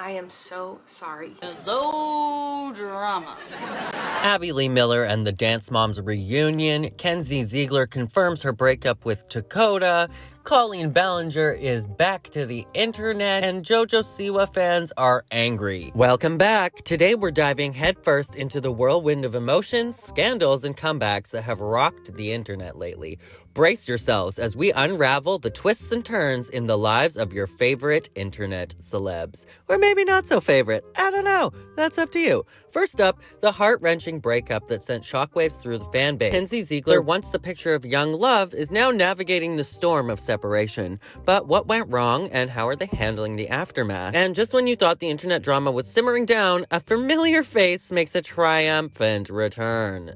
I am so sorry. Low drama. Abby Lee Miller and the Dance Moms reunion. Kenzie Ziegler confirms her breakup with Tacoda. Colleen Ballinger is back to the internet, and JoJo Siwa fans are angry. Welcome back. Today we're diving headfirst into the whirlwind of emotions, scandals, and comebacks that have rocked the internet lately. Brace yourselves as we unravel the twists and turns in the lives of your favorite internet celebs. Or maybe not so favorite. I don't know. That's up to you. First up, the heart-wrenching breakup that sent shockwaves through the fan base. Kenzie Ziegler, once the picture of young love, is now navigating the storm of separation. But what went wrong, and how are they handling the aftermath? And just when you thought the internet drama was simmering down, a familiar face makes a triumphant return.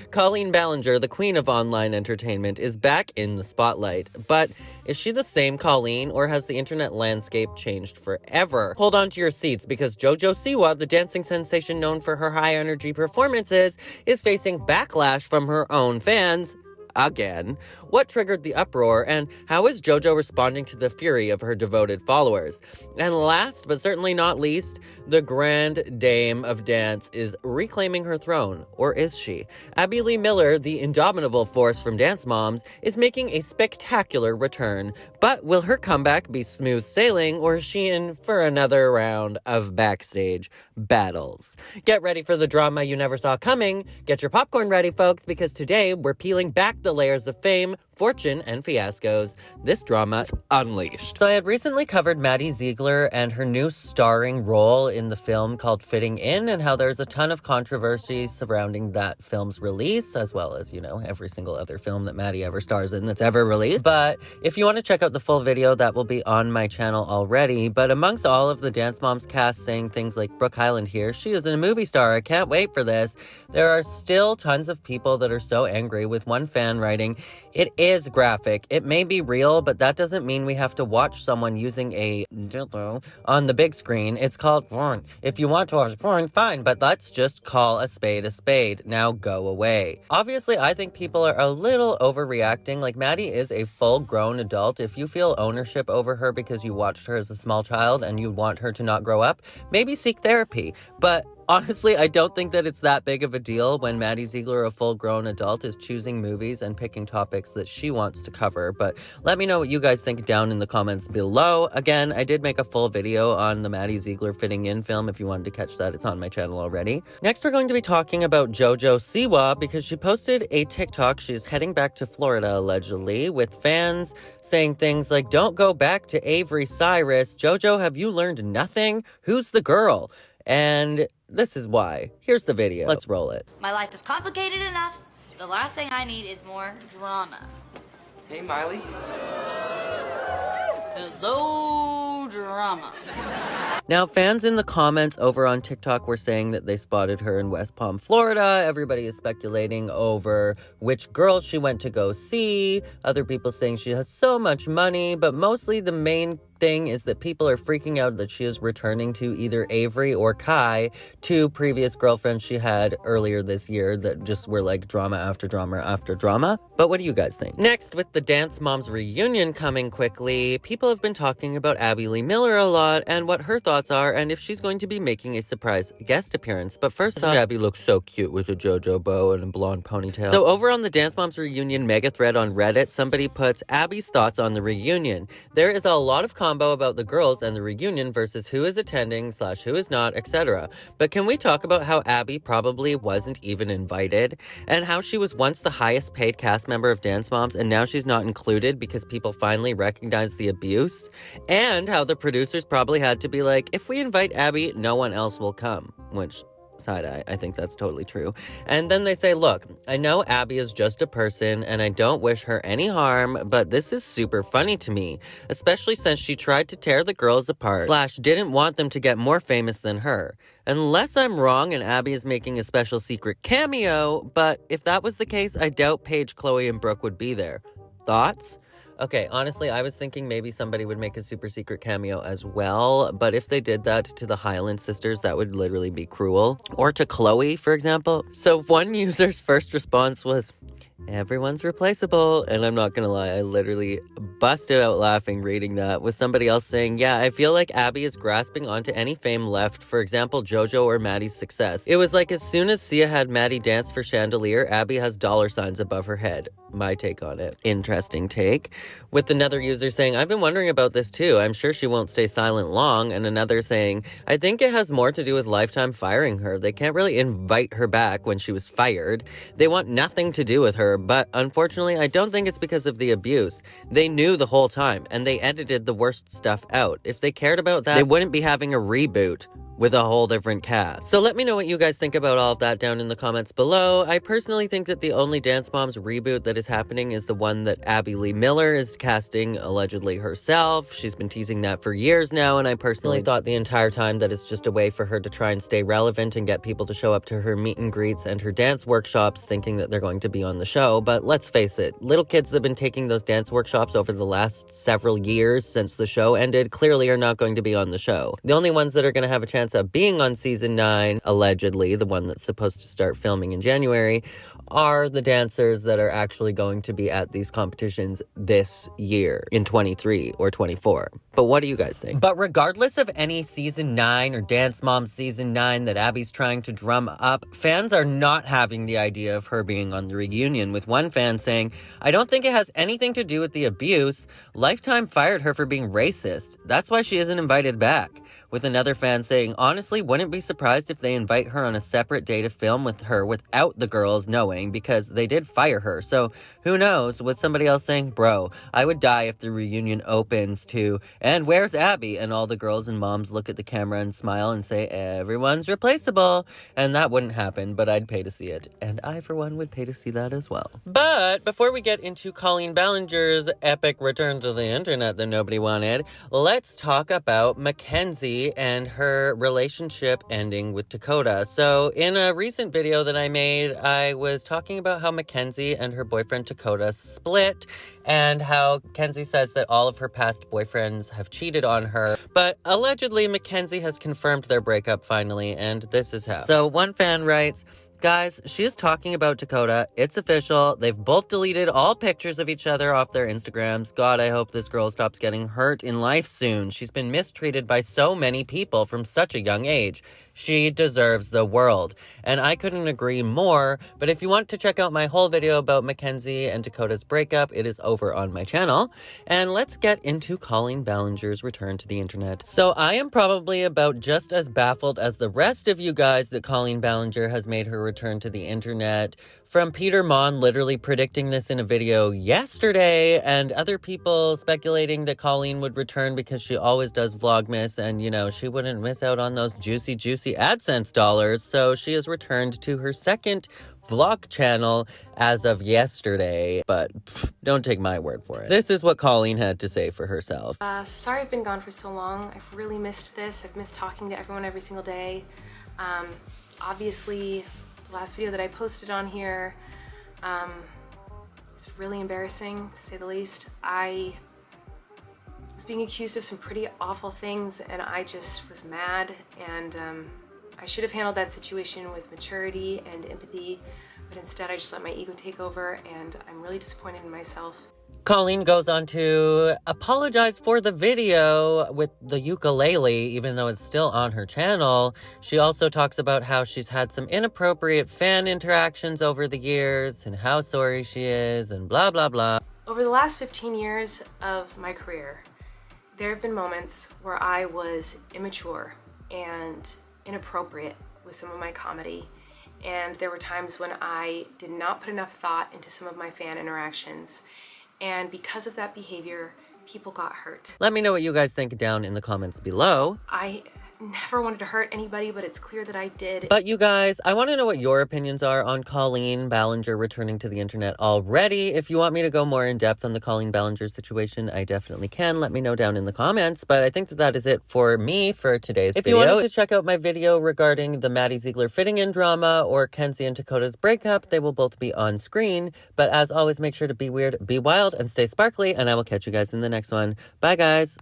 Colleen Ballinger, the queen of online entertainment, is back in the spotlight. But is she the same Colleen, or has the internet landscape changed forever? Hold on to your seats, because JoJo Siwa, the dancing sensation known for her high-energy performances, is facing backlash from her own fans. Again. What triggered the uproar, and how is JoJo responding to the fury of her devoted followers? And last, but certainly not least, the grand dame of dance is reclaiming her throne. Or is she? Abby Lee Miller, the indomitable force from Dance Moms, is making a spectacular return. But will her comeback be smooth sailing, or is she in for another round of backstage battles? Get ready for the drama you never saw coming. Get your popcorn ready, folks, because today we're peeling back the layers of fame, fortune, and fiascos. This drama unleashed. So I had recently covered Maddie Ziegler and her new starring role in the film called Fitting In, and how there's a ton of controversy surrounding that film's release, as well as, every single other film that Maddie ever stars in that's ever released. But if you want to check out the full video, that will be on my channel already. But amongst all of the Dance Moms cast saying things like Brooke Hyland here, she is a movie star, I can't wait for this, there are still tons of people that are so angry, with one fan writing, "It is graphic. It may be real, but that doesn't mean we have to watch someone using a dildo on the big screen. It's called porn. If you want to watch porn, fine, but let's just call a spade a spade. Now go away." Obviously, I think people are a little overreacting. Like, Maddie is a full-grown adult. If you feel ownership over her because you watched her as a small child and you want her to not grow up, maybe seek therapy. But honestly, I don't think that it's that big of a deal when Maddie Ziegler, a full-grown adult, is choosing movies and picking topics that she wants to cover. But let me know what you guys think down in the comments below. Again, I did make a full video on the Maddie Ziegler Fitting In film. If you wanted to catch that, it's on my channel already. Next, we're going to be talking about JoJo Siwa, because she posted a TikTok. She's heading back to Florida, allegedly, with fans saying things like, "Don't go back to Avery Cyrus. JoJo, have you learned nothing? Who's the girl?" And this is why. Here's the video. Let's roll it. My life is complicated enough. The last thing I need is more drama. Hey, Miley. Low drama. Now, fans in the comments over on TikTok were saying that they spotted her in West Palm, Florida. Everybody is speculating over which girl she went to go see. Other people saying she has so much money, but mostly the main thing is that people are freaking out that she is returning to either Avery or Kai, two previous girlfriends she had earlier this year that just were like drama after drama after drama. But what do you guys think? Next, with the Dance Moms reunion coming quickly, people have been talking about Abby Lee Miller a lot and what her thoughts are, and if she's going to be making a surprise guest appearance. But first off, Abby looks so cute with a JoJo bow and a blonde ponytail. So over on the Dance Moms reunion mega thread on Reddit, somebody puts Abby's thoughts on the reunion. There is a lot of combo about the girls and the reunion versus who is attending / who is not, etc. But can we talk about how Abby probably wasn't even invited, and how she was once the highest paid cast member of Dance Moms and now she's not included because people finally recognized the abuse, and how the producers probably had to be like, if we invite Abby, no one else will come, which side-eye, I think that's totally true. And then they say, look, I know Abby is just a person and I don't wish her any harm, but this is super funny to me, especially since she tried to tear the girls apart / didn't want them to get more famous than her. Unless I'm wrong and Abby is making a special secret cameo, but if that was the case, I doubt Paige, Chloe, and Brooke would be there. Thoughts? Okay, honestly, I was thinking maybe somebody would make a super secret cameo as well, but if they did that to the Highland sisters, that would literally be cruel. Or to Chloe, for example. So one user's first response was, Everyone's replaceable. And I'm not gonna lie, I literally busted out laughing reading that, with somebody else saying, yeah, I feel like Abby is grasping onto any fame left, for example, JoJo or Maddie's success. It was like as soon as Sia had Maddie dance for Chandelier, Abby has dollar signs above her head. My take on it. Interesting take. With another user saying, I've been wondering about this too. I'm sure she won't stay silent long. And another saying, I think it has more to do with Lifetime firing her. They can't really invite her back when she was fired. They want nothing to do with her, but unfortunately, I don't think it's because of the abuse. They knew the whole time, and they edited the worst stuff out. If they cared about that, they wouldn't be having a reboot with a whole different cast. So let me know what you guys think about all of that down in the comments below. I personally think that the only Dance Moms reboot that is happening is the one that Abby Lee Miller is casting, allegedly herself. She's been teasing that for years now, and I personally thought the entire time that it's just a way for her to try and stay relevant and get people to show up to her meet and greets and her dance workshops thinking that they're going to be on the show. But let's face it, little kids that have been taking those dance workshops over the last several years since the show ended clearly are not going to be on the show. The only ones that are going to have a chance of being on season 9, allegedly, the one that's supposed to start filming in January, are the dancers that are actually going to be at these competitions this year in 23 or 24. But what do you guys think? But regardless of any season 9 or Dance Mom season 9 that Abby's trying to drum up, fans are not having the idea of her being on the reunion, with one fan saying, I don't think it has anything to do with the abuse. Lifetime fired her for being racist. That's why she isn't invited back. With another fan saying, honestly, wouldn't be surprised if they invite her on a separate day to film with her without the girls knowing, because they did fire her. So who knows? With somebody else saying, bro, I would die if the reunion opens to, and where's Abby? And all the girls and moms look at the camera and smile and say, everyone's replaceable. And that wouldn't happen, but I'd pay to see it. And I, for one, would pay to see that as well. But before we get into Colleen Ballinger's epic return to the internet that nobody wanted, let's talk about Mackenzie and her relationship ending with Tacoda. So in a recent video that I made, I was talking about how Mackenzie and her boyfriend Tacoda split, and how Kenzie says that all of her past boyfriends have cheated on her. But allegedly, Mackenzie has confirmed their breakup finally, and this is how. So one fan writes, guys, she is talking about Tacoda. It's official. They've both deleted all pictures of each other off their Instagrams. God, I hope this girl stops getting hurt in life soon. She's been mistreated by so many people from such a young age. She deserves the world. And I couldn't agree more, but if you want to check out my whole video about Mackenzie and Tacoda's breakup, it is over on my channel. And let's get into Colleen Ballinger's return to the internet. So I am probably about just as baffled as the rest of you guys that Colleen Ballinger has made her return to the internet. From Peter Mon literally predicting this in a video yesterday, and other people speculating that Colleen would return because she always does Vlogmas, and, you know, she wouldn't miss out on those juicy AdSense dollars, so she has returned to her second vlog channel as of yesterday, but don't take my word for it. This is what Colleen had to say for herself. Sorry I've been gone for so long. I've really missed this. I've missed talking to everyone every single day. Obviously, the last video that I posted on here, it's really embarrassing, to say the least. I was being accused of some pretty awful things, and I just was mad, and I should have handled that situation with maturity and empathy, but instead I just let my ego take over, and I'm really disappointed in myself. Colleen goes on to apologize for the video with the ukulele, even though it's still on her channel. She also talks about how she's had some inappropriate fan interactions over the years and how sorry she is and blah, blah, blah. Over the last 15 years of my career, there have been moments where I was immature and inappropriate with some of my comedy. And there were times when I did not put enough thought into some of my fan interactions. And because of that behavior, people got hurt. Let me know what you guys think down in the comments below. I never wanted to hurt anybody, but it's clear that I did. But you guys, I want to know what your opinions are on Colleen Ballinger returning to the internet already. If you want me to go more in depth on the Colleen Ballinger situation, I definitely can. Let me know down in the comments. But I think that is it for me for today's video. If you wanted to check out my video regarding the Maddie Ziegler fitting in drama or Kenzie and Tacoda's breakup, they will both be on screen. But as always, make sure to be weird, be wild, and stay sparkly. And I will catch you guys in the next one. Bye, guys.